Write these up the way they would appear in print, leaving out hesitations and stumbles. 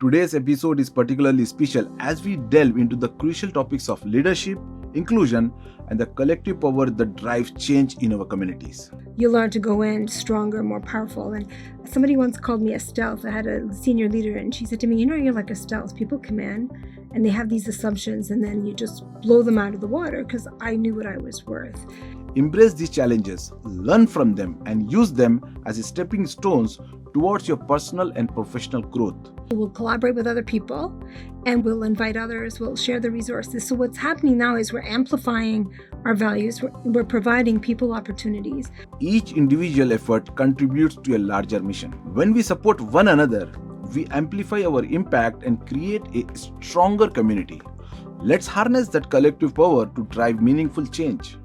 Today's episode is particularly special as we delve into the crucial topics of leadership, inclusion, and the collective power that drives change in our communities. You learn to go in stronger, more powerful. And somebody once called me a stealth. I had a senior leader and she said to me, you're like a stealth. People come in and they have these assumptions and then you just blow them out of the water because I knew what I was worth. Embrace these challenges, learn from them, and use them as stepping stones towards your personal and professional growth. We'll collaborate with other people and we'll invite others, we'll share the resources. So what's happening now is we're amplifying our values, we're providing people opportunities. Each individual effort contributes to a larger mission. When we support one another, we amplify our impact and create a stronger community. Let's harness that collective power to drive meaningful change.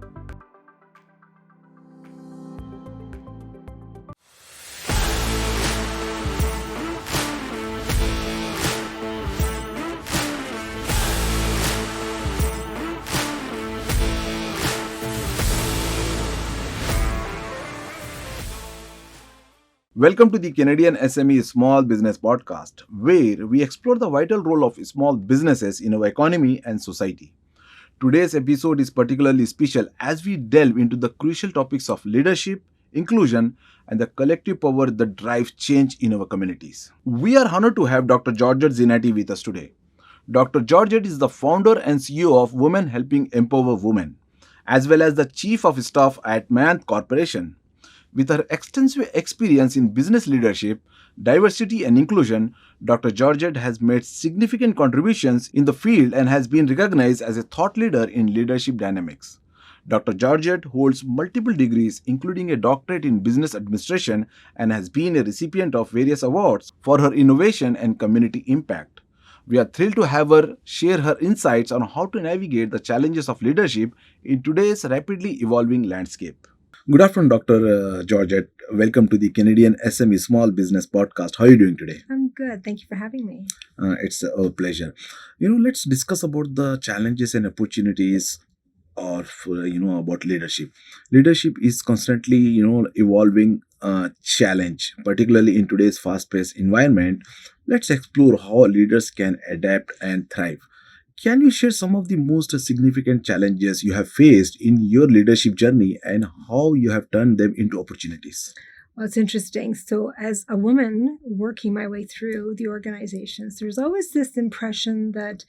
Welcome to the Canadian SME Small Business Podcast, where we explore the vital role of small businesses in our economy and society. Today's episode is particularly special as we delve into the crucial topics of leadership, inclusion, and the collective power that drives change in our communities. We are honored to have Dr. Georgette Zinaty with us today. Dr. Georgette is the founder and CEO of Women Helping Empower Women, as well as the Chief of Staff at Myant Corporation. With her extensive experience in business leadership, diversity and inclusion, Dr. Georgette has made significant contributions in the field and has been recognized as a thought leader in leadership dynamics. Dr. Georgette holds multiple degrees, including a doctorate in business administration, and has been a recipient of various awards for her innovation and community impact. We are thrilled to have her share her insights on how to navigate the challenges of leadership in today's rapidly evolving landscape. Good afternoon, Dr. Georgette. Welcome to the Canadian SME Small Business Podcast. How are you doing today? I'm good. Thank you for having me. It's a pleasure. Let's discuss about the challenges and opportunities about leadership. Leadership is constantly, evolving challenge, particularly in today's fast-paced environment. Let's explore how leaders can adapt and thrive. Can you share some of the most significant challenges you have faced in your leadership journey and how you have turned them into opportunities? Well, it's interesting. So as a woman working my way through the organizations, there's always this impression that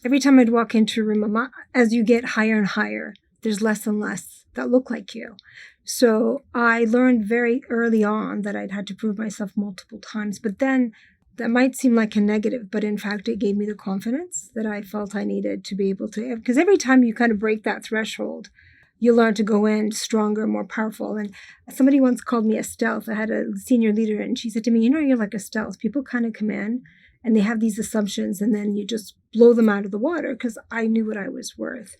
every time I'd walk into a room, as you get higher and higher, there's less and less that look like you. So I learned very early on that I'd had to prove myself multiple times, but then that might seem like a negative, but in fact, it gave me the confidence that I felt I needed to be able to, because every time you kind of break that threshold, you learn to go in stronger, more powerful. And somebody once called me a stealth. I had a senior leader and she said to me, you're like a stealth. People kind of come in and they have these assumptions and then you just blow them out of the water because I knew what I was worth.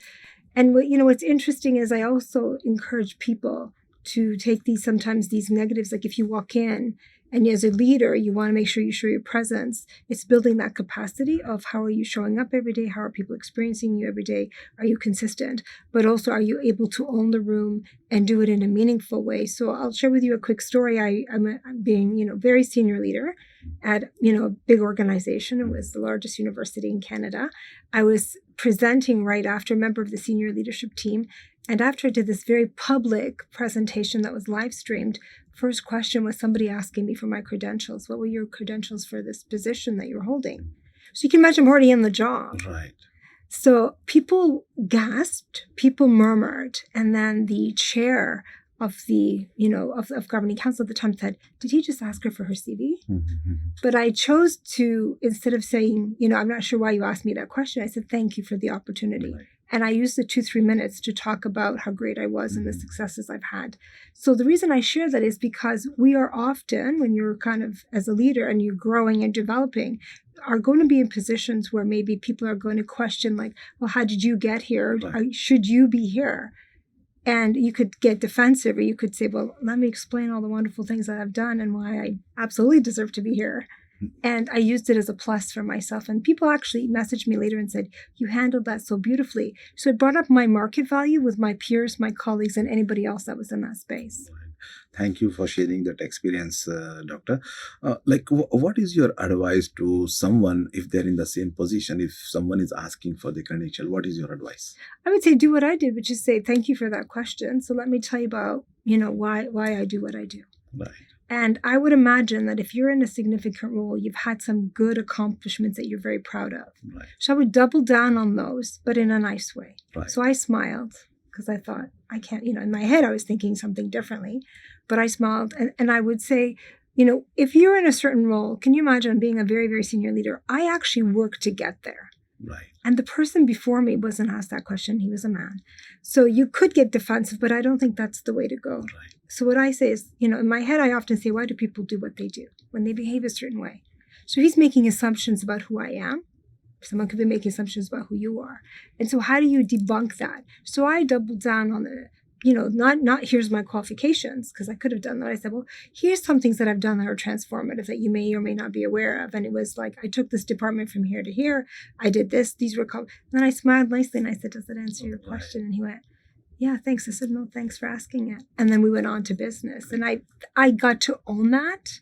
And what's interesting is I also encourage people to take sometimes these negatives, like if you walk in and as a leader, you want to make sure you show your presence. It's building that capacity of how are you showing up every day? How are people experiencing you every day? Are you consistent? But also, are you able to own the room and do it in a meaningful way? So I'll share with you a quick story. I'm being, very senior leader at, a big organization. It was the largest university in Canada. I was presenting right after, a member of the senior leadership team. And after I did this very public presentation that was live streamed, first question was somebody asking me for my credentials. What were your credentials for this position that you're holding? So you can imagine I'm already in the job. Right. So people gasped, people murmured, and then the chair of the, of governing council at the time said, did he just ask her for her CV? Mm-hmm. But I chose to, instead of saying, I'm not sure why you asked me that question, I said, thank you for the opportunity. Right. And I used the 2-3 minutes to talk about how great I was and the successes I've had. So the reason I share that is because we are often, when you're kind of as a leader and you're growing and developing, are going to be in positions where maybe people are going to question like, well, how did you get here? Right. Should you be here? And you could get defensive or you could say, well, let me explain all the wonderful things that I've done and why I absolutely deserve to be here. And I used it as a plus for myself. And people actually messaged me later and said, you handled that so beautifully. So it brought up my market value with my peers, my colleagues, and anybody else that was in that space. Thank you for sharing that experience, doctor. What is your advice to someone if they're in the same position? If someone is asking for the credential, what is your advice? I would say do what I did, which is say thank you for that question. So let me tell you about why I do what I do. Right. And I would imagine that if you're in a significant role, you've had some good accomplishments that you're very proud of. Right. So I would double down on those, but in a nice way. Right. So I smiled because I thought, I can't, in my head, I was thinking something differently, but I smiled. And I would say, if you're in a certain role, can you imagine being a very, very senior leader? I actually worked to get there. Right. And the person before me wasn't asked that question. He was a man. So you could get defensive, but I don't think that's the way to go. Right. So what I say is, in my head, I often say, why do people do what they do when they behave a certain way? So he's making assumptions about who I am. Someone could be making assumptions about who you are. And so how do you debunk that? So I doubled down on the, not here's my qualifications, because I could have done that. I said, well, here's some things that I've done that are transformative that you may or may not be aware of. And it was like, I took this department from here to here. I did this. These were called. Then I smiled nicely and I said, does that answer your question? And he went, yeah, thanks. I said, no, thanks for asking it. And then we went on to business. And I got to own that.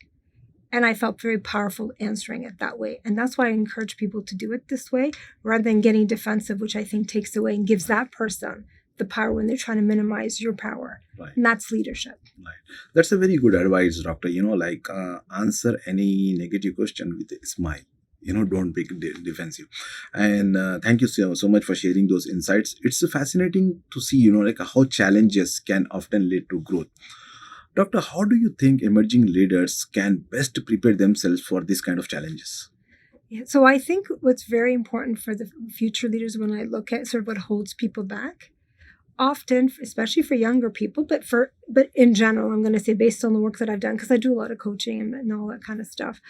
And I felt very powerful answering it that way. And that's why I encourage people to do it this way rather than getting defensive, which I think takes away and gives that person the power when they're trying to minimize your power. Right. And that's leadership. Right. That's a very good advice, doctor. Answer any negative question with a smile. Don't be defensive. And thank you so much for sharing those insights. It's fascinating to see, how challenges can often lead to growth. Doctor, how do you think emerging leaders can best prepare themselves for this kind of challenges? Yeah, so I think what's very important for the future leaders when I look at sort of what holds people back, often, especially for younger people, but in general, I'm going to say based on the work that I've done, because I do a lot of coaching and all that kind of stuff,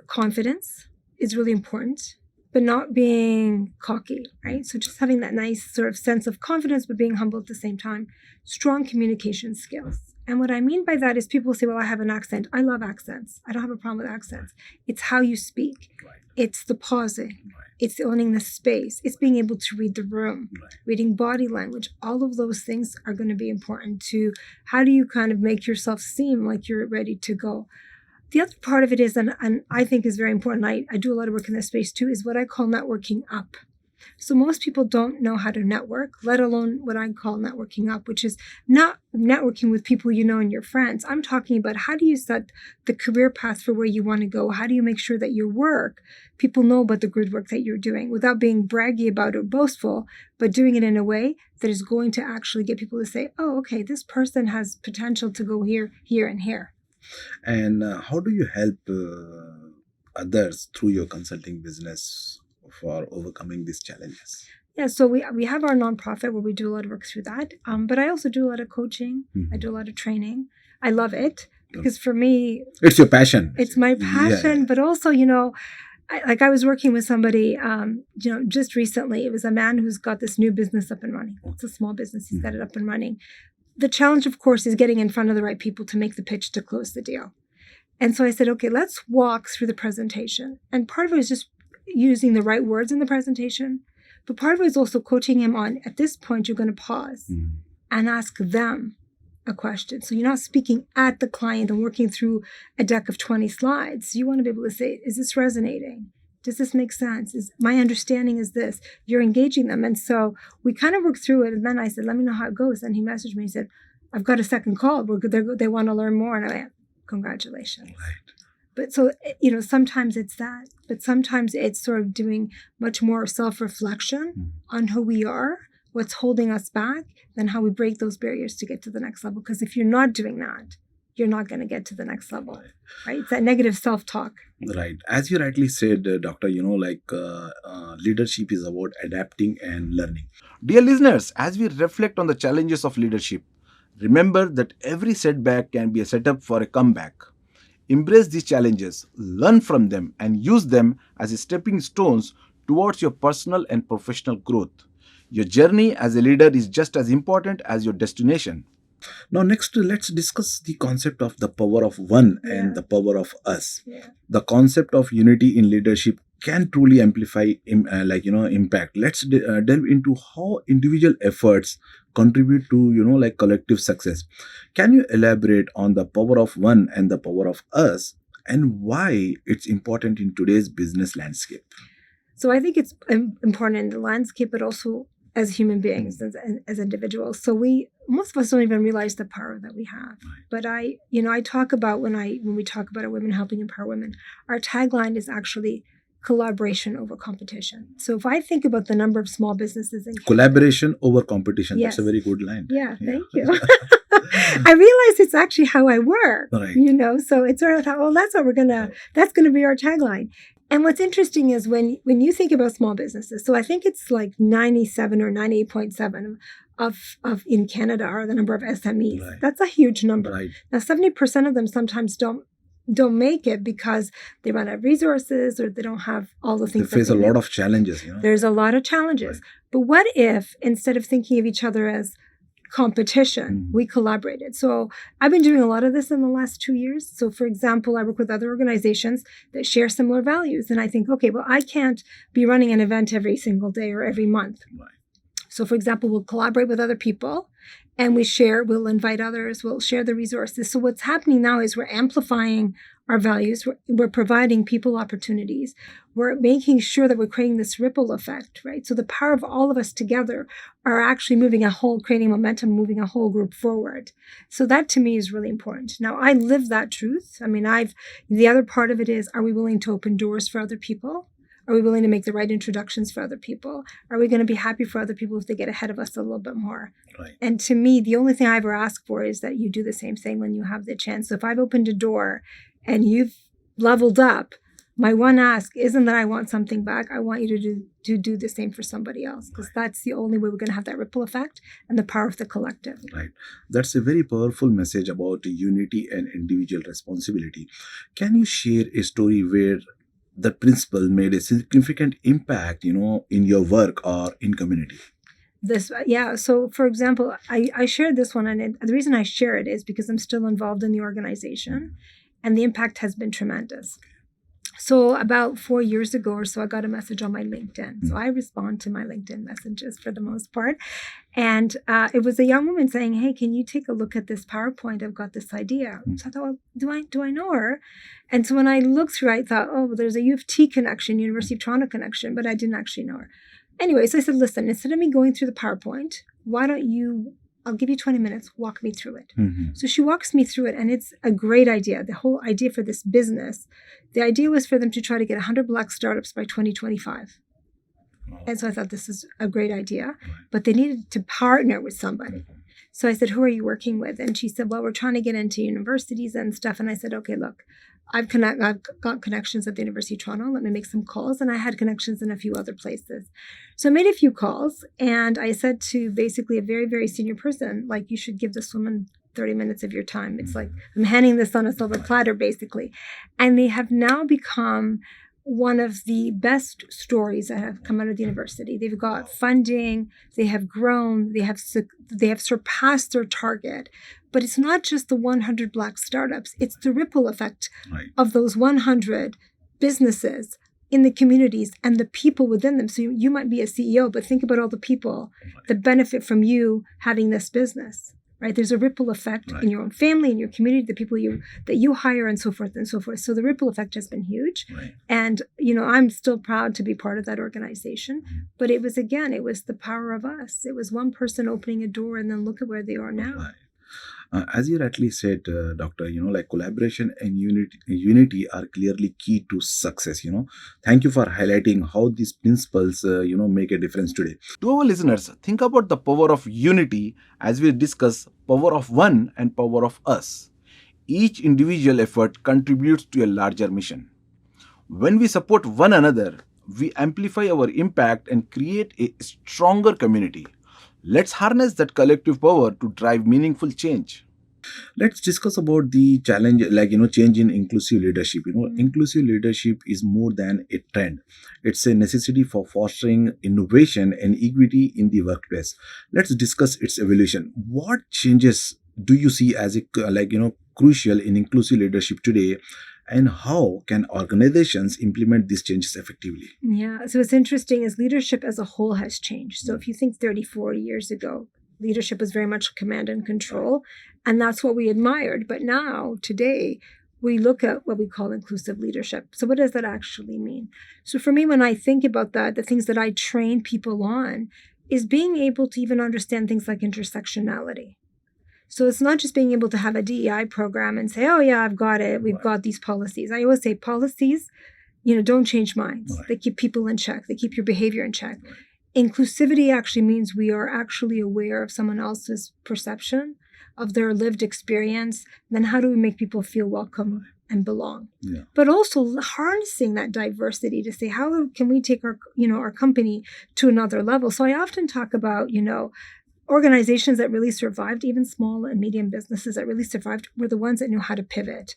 confidence is really important, but not being cocky, right? So just having that nice sort of sense of confidence, but being humble at the same time. Strong communication skills. And what I mean by that is people say, well, I have an accent. I love accents. I don't have a problem with accents. It's how you speak. Right. It's the pausing. Right. It's owning the space. It's being able to read the room, Right. reading body language. All of those things are going to be important to how do you kind of make yourself seem like you're ready to go. The other part of it is, and I think is very important, I do a lot of work in this space too, is what I call networking up. So most people don't know how to network, let alone what I call networking up, which is not networking with people you know and your friends. I'm talking about how do you set the career path for where you want to go? How do you make sure that your work, people know about the good work that you're doing without being braggy about it or boastful, but doing it in a way that is going to actually get people to say, oh, okay, this person has potential to go here, here, and here. And how do you help others through your consulting business for overcoming these challenges? Yeah, so we have our nonprofit where we do a lot of work through that. But I also do a lot of coaching. Mm-hmm. I do a lot of training. I love it because for me, it's your passion. It's my passion, Yeah. but also, I was working with somebody, just recently. It was a man who's got this new business up and running. It's a small business. He's got it up and running. The challenge, of course, is getting in front of the right people to make the pitch to close the deal. And so I said, okay, let's walk through the presentation. And part of it was just using the right words in the presentation. But part of it is also coaching him on, at this point, you're going to pause and ask them a question. So you're not speaking at the client and working through a deck of 20 slides. You want to be able to say, is this resonating? Does this make sense? Is my understanding is this? You're engaging them. And so we kind of worked through it. And then I said, let me know how it goes. And he messaged me. He said, I've got a second call. They want to learn more. And I went, congratulations. Right. But so, sometimes it's that. But sometimes it's sort of doing much more self-reflection on who we are, what's holding us back, then how we break those barriers to get to the next level. Because if you're not doing that, you're not going to get to the next level, right? It's that negative self-talk. Right. As you rightly said, Doctor, leadership is about adapting and learning. Dear listeners, as we reflect on the challenges of leadership, remember that every setback can be a setup for a comeback. Embrace these challenges, learn from them, and use them as stepping stones towards your personal and professional growth. Your journey as a leader is just as important as your destination. Now, next, let's discuss the concept of the power of one and the power of us. Yeah. The concept of unity in leadership can truly amplify impact. Let's delve into how individual efforts contribute to, like collective success. Can you elaborate on the power of one and the power of us, and why it's important in today's business landscape? So I think it's important in the landscape, but also as human beings, as individuals. So most of us don't even realize the power that we have. Right. But I talk about when we talk about our women helping empower women, our tagline is actually collaboration over competition. So if I think about the number of small businesses in Canada, Collaboration over competition. Yes. That's a very good line. Yeah, thank you. I realized it's actually how I work. Right. So it's sort of thought, well, that's gonna be our tagline. And what's interesting is when you think about small businesses, so I think it's like 97 or 98.7 of in Canada are the number of SMEs. Right. That's a huge number. Right. Now 70% of them sometimes don't make it because they run out of resources or they don't have all the things. They face a lot of challenges. There's a lot of challenges. Right. But what if instead of thinking of each other as competition, we collaborated? So I've been doing a lot of this in the last 2 years. So for example, I work with other organizations that share similar values. And I think, okay, well, I can't be running an event every single day or every month. Right. So for example, we'll collaborate with other people and we'll invite others, we'll share the resources. So what's happening now is we're amplifying our values. We're providing people opportunities. We're making sure that we're creating this ripple effect, right? So the power of all of us together are actually creating momentum, moving a whole group forward. So that to me is really important. Now I live that truth. I mean, the other part of it is, are we willing to open doors for other people? Are we willing to make the right introductions for other people? Are we going to be happy for other people if they get ahead of us a little bit more? Right. And to me, the only thing I ever ask for is that you do the same thing when you have the chance. So if I've opened a door and you've leveled up, my one ask isn't that I want something back. I want you to do the same for somebody else, because that's the only way we're going to have that ripple effect and the power of the collective. Right. That's a very powerful message about unity and individual responsibility. Can you share a story where the principle made a significant impact, in your work or in community? So for example, I shared this one, and the reason I share it is because I'm still involved in the organization, and the impact has been tremendous. So about 4 years ago or so, I got a message on my LinkedIn. So I respond to my LinkedIn messages for the most part. And it was a young woman saying, hey, can you take a look at this PowerPoint? I've got this idea. So I thought, well, do I know her? And so when I looked through, I thought, oh, well, there's a U of T connection, University of Toronto connection, but I didn't actually know her. Anyway, so I said, listen, instead of me going through the PowerPoint, I'll give you 20 minutes, walk me through it. So she walks me through it, and it's a great idea. The whole idea for this business, the idea was for them to try to get 100 Black startups by 2025. And so I thought this is a great idea, but they needed to partner with somebody. So I said, who are you working with? And she said, well, we're trying to get into universities and stuff. And I said, okay, look, I've got connections at the University of Toronto. Let me make some calls. And I had connections in a few other places. So I made a few calls, and I said to basically a very, very senior person, like, you should give this woman 30 minutes of your time. It's like I'm handing this on a silver platter, basically. And they have now become one of the best stories that have come out of the university. They've got funding, they have grown, they have surpassed their target. But it's not just the 100 Black startups, it's the ripple effect of those 100 businesses in the communities and the people within them. So you might be a CEO, but think about all the people that benefit from you having this business. Right? There's a ripple effect in your own family, in your community, the people that you hire, and so forth and so forth. So the ripple effect has been huge. And, I'm still proud to be part of that organization. But it was the power of us. It was one person opening a door, and then look at where they are now. As you rightly said, Doctor, collaboration and unity are clearly key to success. Thank you for highlighting how these principles, make a difference today. To our listeners, think about the power of unity as we discuss power of one and power of us. Each individual effort contributes to a larger mission. When we support one another, we amplify our impact and create a stronger community. Let's harness that collective power to drive meaningful change. Let's discuss about the challenge, change in inclusive leadership. Inclusive leadership is more than a trend. It's a necessity for fostering innovation and equity in the workplace. Let's discuss its evolution. What changes do you see as crucial in inclusive leadership today? And how can organizations implement these changes effectively? Yeah, so what's interesting is leadership as a whole has changed. So if you think 30, 40 years ago, Leadership was very much command and control, and that's what we admired. But now, today, we look at what we call inclusive leadership. So what does that actually mean? So for me, when I think about that, the things that I train people on is being able to even understand things like intersectionality. So it's not just being able to have a DEI program and say, oh yeah, I've got it. We've got these policies. I always say policies, don't change minds. They keep people in check. They keep your behavior in check. Inclusivity actually means we are actually aware of someone else's perception, of their lived experience. Then how do we make people feel welcome and belong? Yeah. But also harnessing that diversity to say, how can we take our company to another level? So I often talk about, organizations that really survived, even small and medium businesses that really survived, were the ones that knew how to pivot.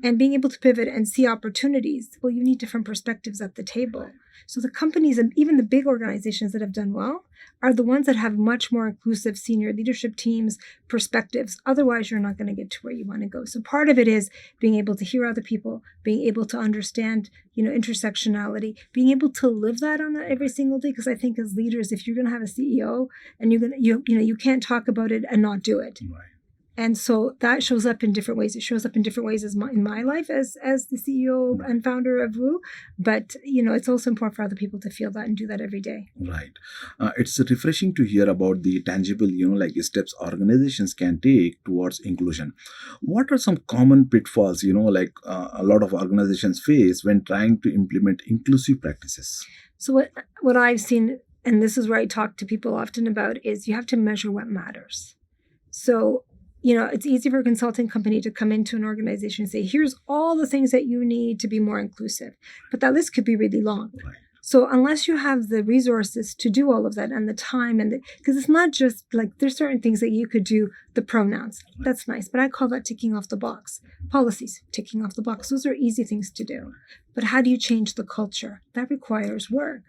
And being able to pivot and see opportunities, well, you need different perspectives at the table. So the companies and even the big organizations that have done well are the ones that have much more inclusive senior leadership teams, perspectives. Otherwise, you're not going to get to where you want to go. So part of it is being able to hear other people, being able to understand, intersectionality, being able to live that on every single day. Because I think as leaders, if you're going to have a CEO and you can't talk about it and not do it. Right. And so that shows up in different ways. It shows up in different ways in my life as the CEO and founder of WOO. But, it's also important for other people to feel that and do that every day. Right. It's refreshing to hear about the tangible, steps organizations can take towards inclusion. What are some common pitfalls, a lot of organizations face when trying to implement inclusive practices? So what I've seen, and this is where I talk to people often about, is you have to measure what matters. So it's easy for a consulting company to come into an organization and say, here's all the things that you need to be more inclusive. But that list could be really long. Right. So unless you have the resources to do all of that and the time, because it's not just like there's certain things that you could do, the pronouns, that's nice. But I call that ticking off the box. Policies, ticking off the box. Those are easy things to do. But how do you change the culture? That requires work.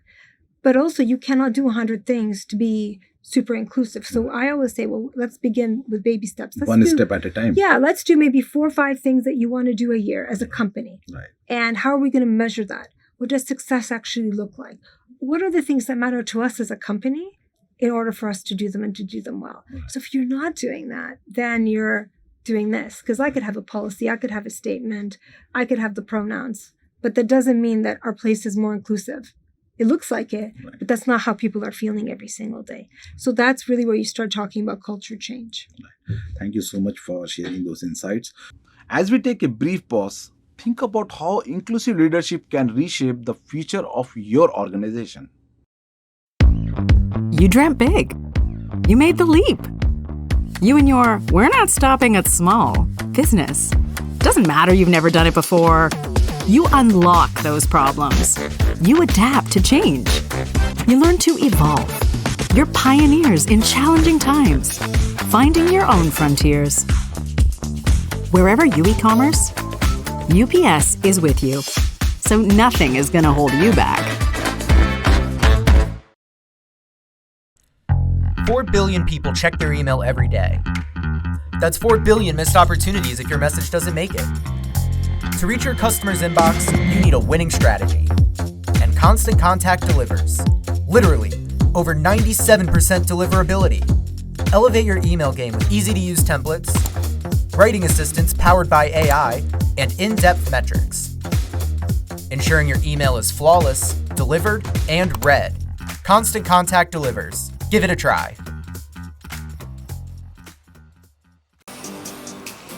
But also you cannot do 100 things to be super inclusive. So I always say, well, let's begin with baby steps. One step at a time. Yeah, let's do maybe 4 or 5 things that you want to do a year as a company. Right. And how are we going to measure that? What does success actually look like? What are the things that matter to us as a company in order for us to do them and to do them well? Right. So if you're not doing that, then you're doing this. Because I could have a policy, I could have a statement, I could have the pronouns, but that doesn't mean that our place is more inclusive. It looks like it, but that's not how people are feeling every single day. So that's really where you start talking about culture change. Thank you so much for sharing those insights. As we take a brief pause, think about how inclusive leadership can reshape the future of your organization. You dreamt big. You made the leap. You and your "we're not stopping at small" business. Doesn't matter you've never done it before. You unlock those problems. You adapt to change. You learn to evolve. You're pioneers in challenging times, finding your own frontiers. Wherever you e-commerce, UPS is with you. So nothing is going to hold you back. 4 billion people check their email every day. That's 4 billion missed opportunities if your message doesn't make it. To reach your customer's inbox, you need a winning strategy. And Constant Contact delivers. Literally, over 97% deliverability. Elevate your email game with easy-to-use templates, writing assistants powered by AI, and in-depth metrics. Ensuring your email is flawless, delivered, and read. Constant Contact delivers. Give it a try.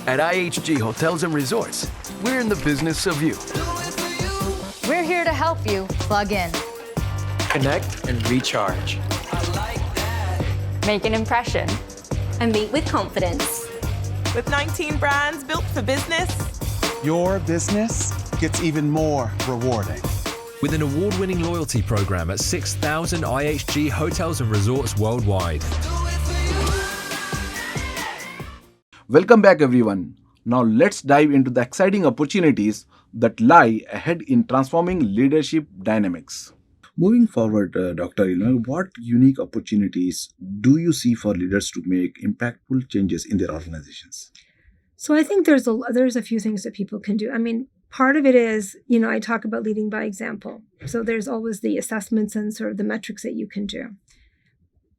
At IHG Hotels and Resorts, we're in the business of you. We're here to help you plug in, Connect and recharge. make an impression, and meet with confidence. With 19 brands built for business, your business gets even more rewarding. With an award-winning loyalty program at 6,000 IHG hotels and resorts worldwide. Welcome back, everyone. Now let's dive into the exciting opportunities that lie ahead in transforming leadership dynamics. Moving forward, Dr. what unique opportunities do you see for leaders to make impactful changes in their organizations? So I think there's a few things that people can do. I mean, part of it is, I talk about leading by example. So there's always the assessments and sort of the metrics that you can do.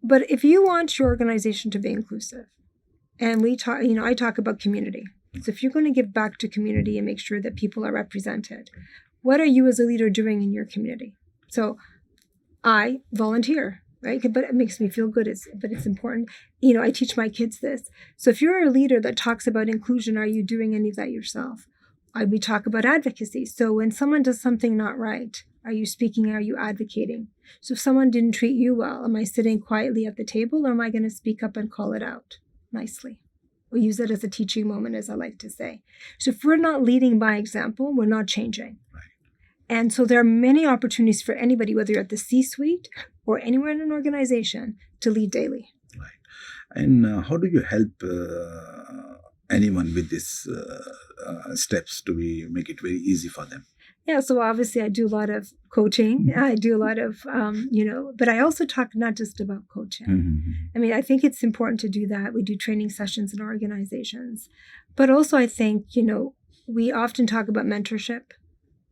But if you want your organization to be inclusive, and we talk, I talk about community. So if you're going to give back to community and make sure that people are represented, what are you as a leader doing in your community? So I volunteer, right? But it makes me feel good. But it's important. I teach my kids this. So if you're a leader that talks about inclusion, are you doing any of that yourself? We talk about advocacy. So when someone does something not right, are you speaking? Are you advocating? So if someone didn't treat you well, am I sitting quietly at the table, or am I going to speak up and call it out nicely? We'll use it as a teaching moment, as I like to say. So if we're not leading by example, we're not changing. Right. And so there are many opportunities for anybody, whether you're at the C-suite or anywhere in an organization, to lead daily. Right. And how do you help anyone with these steps to make it very easy for them? Yeah, so obviously I do a lot of coaching. I do a lot of, but I also talk not just about coaching. Mm-hmm. I mean, I think it's important to do that. We do training sessions in organizations. But also I think, we often talk about mentorship.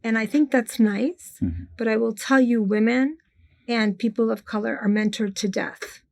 And I think that's nice. Mm-hmm. But I will tell you, women and people of color are mentored to death.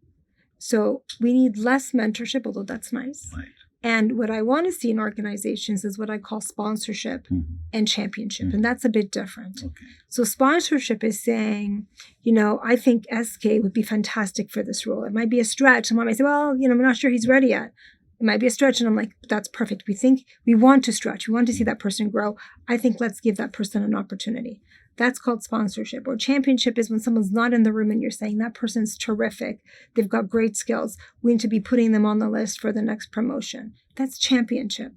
So we need less mentorship, although that's nice. Right. And what I want to see in organizations is what I call sponsorship and championship. And that's a bit different. Okay. So sponsorship is saying, I think SK would be fantastic for this role. It might be a stretch. Someone might say, well, I'm not sure he's ready yet. It might be a stretch. And I'm like, that's perfect. We want to stretch. We want to see that person grow. I think let's give that person an opportunity. That's called sponsorship. Or championship is when someone's not in the room and you're saying that person's terrific. They've got great skills. We need to be putting them on the list for the next promotion. That's championship.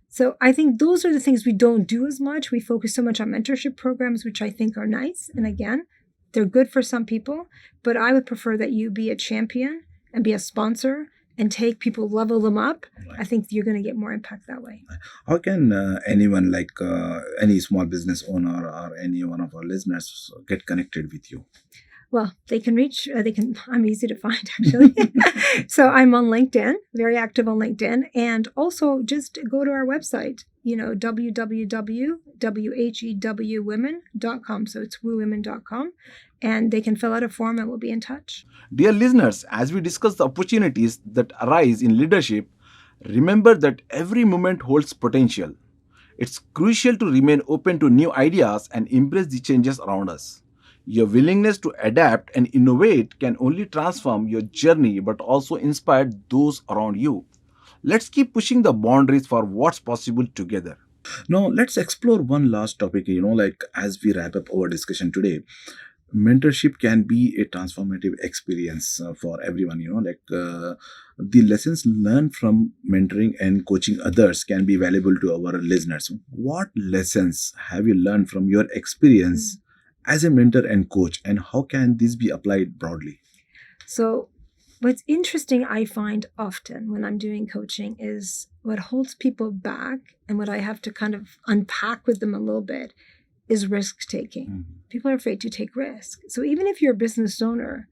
So I think those are the things we don't do as much. We focus so much on mentorship programs, which I think are nice. And again, they're good for some people. But I would prefer that you be a champion and be a sponsor and take people, level them up. Right. I think you're going to get more impact that way. How can anyone, like any small business owner or any one of our listeners, get connected with you? Well, they can I'm easy to find, actually. So I'm on LinkedIn, very active on LinkedIn. And also just go to our website, www.whewwomen.com. So it's woowomen.com. And they can fill out a form and we'll be in touch. Dear listeners, as we discuss the opportunities that arise in leadership, remember that every moment holds potential. It's crucial to remain open to new ideas and embrace the changes around us. Your willingness to adapt and innovate can only transform your journey but also inspire those around you. Let's keep pushing the boundaries for what's possible together. Now, let's explore one last topic, as we wrap up our discussion today. Mentorship can be a transformative experience for everyone. The lessons learned from mentoring and coaching others can be valuable to our listeners. What lessons have you learned from your experience as a mentor and coach, and how can this be applied broadly? So what's interesting, I find often when I'm doing coaching, is what holds people back and what I have to kind of unpack with them a little bit is risk taking. Mm-hmm. People are afraid to take risks. So even if you're a business owner,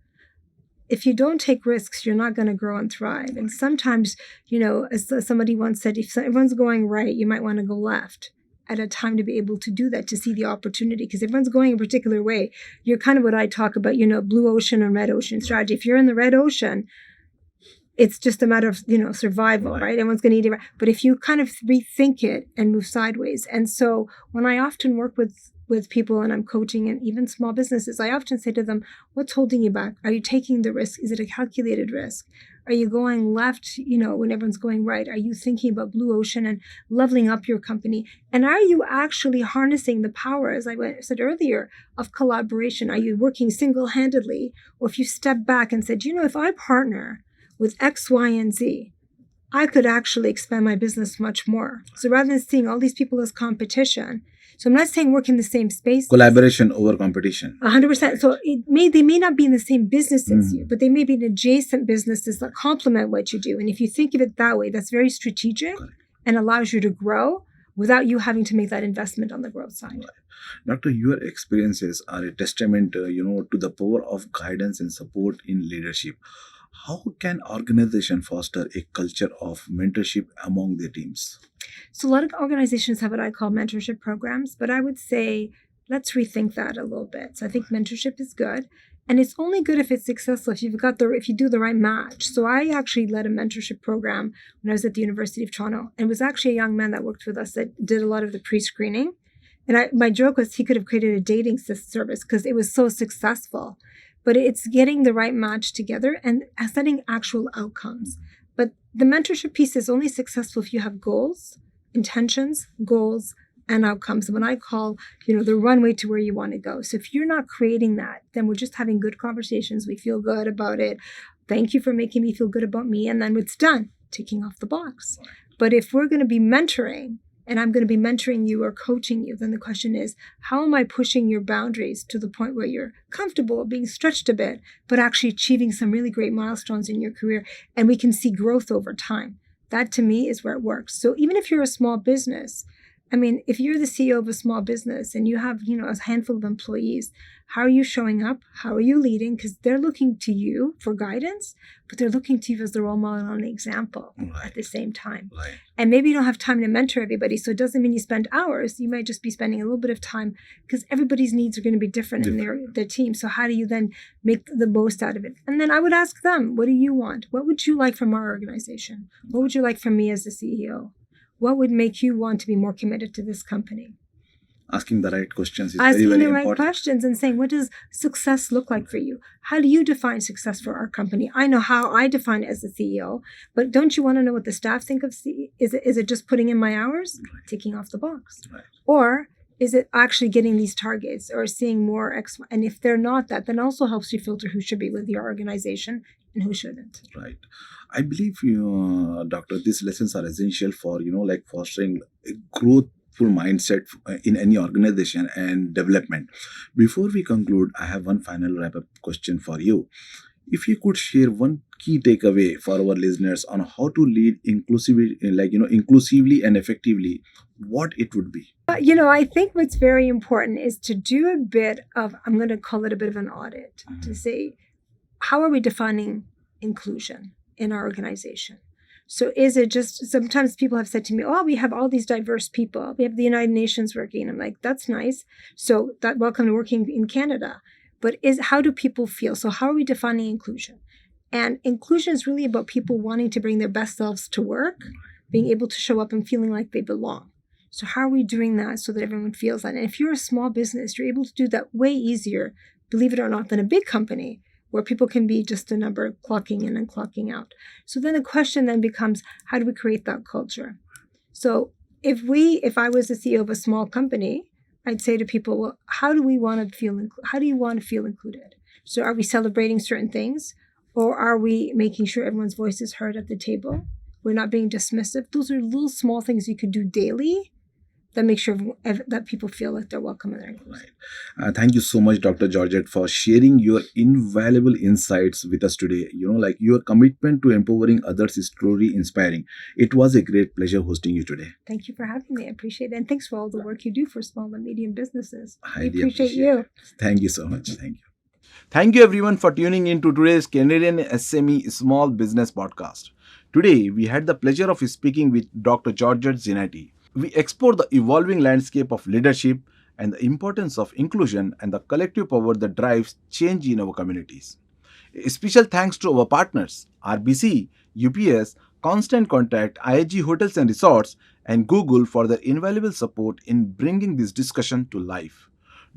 if you don't take risks, you're not going to grow and thrive. And sometimes, as somebody once said, if everyone's going right, you might want to go left at a time to be able to do that, to see the opportunity, because everyone's going a particular way. You're kind of what I talk about, blue ocean and red ocean strategy. If you're in the red ocean, it's just a matter of, survival, right? Everyone's going to eat it. But if you kind of rethink it and move sideways. And so when I often work with people and I'm coaching and even small businesses, I often say to them, what's holding you back? Are you taking the risk? Is it a calculated risk? Are you going left, when everyone's going right? Are you thinking about blue ocean and leveling up your company? And are you actually harnessing the power, as I said earlier, of collaboration? Are you working single-handedly? Or if you step back and said, if I partner with X, Y, and Z, I could actually expand my business much more. So rather than seeing all these people as competition, so I'm not saying work in the same space. Collaboration over competition. 100%. So they may not be in the same business as you, but they may be in adjacent businesses that complement what you do. And if you think of it that way, that's very strategic and allows you to grow without you having to make that investment on the growth side. Doctor, your experiences are a testament, to the power of guidance and support in leadership. How can organization foster a culture of mentorship among their teams? So a lot of organizations have what I call mentorship programs, but I would say let's rethink that a little bit. So I think mentorship is good. And it's only good if it's successful if if you do the right match. So I actually led a mentorship program when I was at the University of Toronto. And it was actually a young man that worked with us that did a lot of the pre-screening. And my joke was he could have created a dating service because it was so successful. But it's getting the right match together and setting actual outcomes. But the mentorship piece is only successful if you have goals, intentions, goals, and outcomes. When I call, the runway to where you want to go. So if you're not creating that, then we're just having good conversations. We feel good about it. Thank you for making me feel good about me. And then it's done, ticking off the box. But if we're going to be mentoring, and I'm going to be mentoring you or coaching you, then the question is, how am I pushing your boundaries to the point where you're comfortable being stretched a bit, but actually achieving some really great milestones in your career, and we can see growth over time? That to me is where it works. So even if you're a small business, if you're the CEO of a small business and you have, a handful of employees, how are you showing up? How are you leading? Because they're looking to you for guidance, but they're looking to you as the role model and example at the same time. Right. And maybe you don't have time to mentor everybody. So it doesn't mean you spend hours. You might just be spending a little bit of time because everybody's needs are going to be different in their team. So how do you then make the most out of it? And then I would ask them, what do you want? What would you like from our organization? What would you like from me as the CEO? What would make you want to be more committed to this company? Asking the right questions is Asking very, very the right important. questions and saying, what does success look like for you? How do you define success for our company? I know how I define it as a CEO, but don't you want to know what the staff think of Is it just putting in my hours? Right. Ticking off the box. Right. Or is it actually getting these targets or seeing more X? And if they're not that, then also helps you filter who should be with your organization and who shouldn't. Right. I believe, Doctor, these lessons are essential for, fostering a growthful mindset in any organization and development. Before we conclude, I have one final wrap-up question for you. If you could share one key takeaway for our listeners on how to lead inclusively and effectively, what it would be? I think what's very important is to do a bit of, I'm going to call it a bit of an audit, to say, how are we defining inclusion in our organization? So is it just, sometimes people have said to me, we have all these diverse people. We have the United Nations working. I'm like, that's nice. So welcome to working in Canada. But how do people feel? So how are we defining inclusion? And inclusion is really about people wanting to bring their best selves to work, being able to show up and feeling like they belong. So how are we doing that so that everyone feels that? And if you're a small business, you're able to do that way easier, believe it or not, than a big company, where people can be just a number clocking in and clocking out. So then the question then becomes, how do we create that culture? So if I was the CEO of a small company, I'd say to people, well, how do you want to feel included? So are we celebrating certain things, or are we making sure everyone's voice is heard at the table? We're not being dismissive. Those are little small things you could do daily that make sure that people feel like they're welcome and they're inclusive. Right. Thank you so much, Dr. Georgette, for sharing your invaluable insights with us today. Your commitment to empowering others is truly inspiring. It was a great pleasure hosting you today. Thank you for having me. I appreciate it. And thanks for all the work you do for small and medium businesses. I appreciate you. Thank you so much. Thank you. Thank you everyone for tuning in to today's Canadian SME Small Business Podcast. Today, we had the pleasure of speaking with Dr. Georgette Zinaty. We explore the evolving landscape of leadership and the importance of inclusion and the collective power that drives change in our communities. A special thanks to our partners, RBC, UPS, Constant Contact, IHG Hotels and Resorts, and Google for their invaluable support in bringing this discussion to life.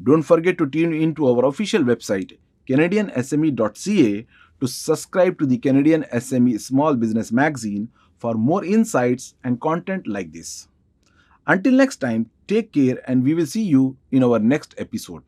Don't forget to tune in to our official website, CanadianSME.ca, to subscribe to the Canadian SME Small Business Magazine for more insights and content like this. Until next time, take care and we will see you in our next episode.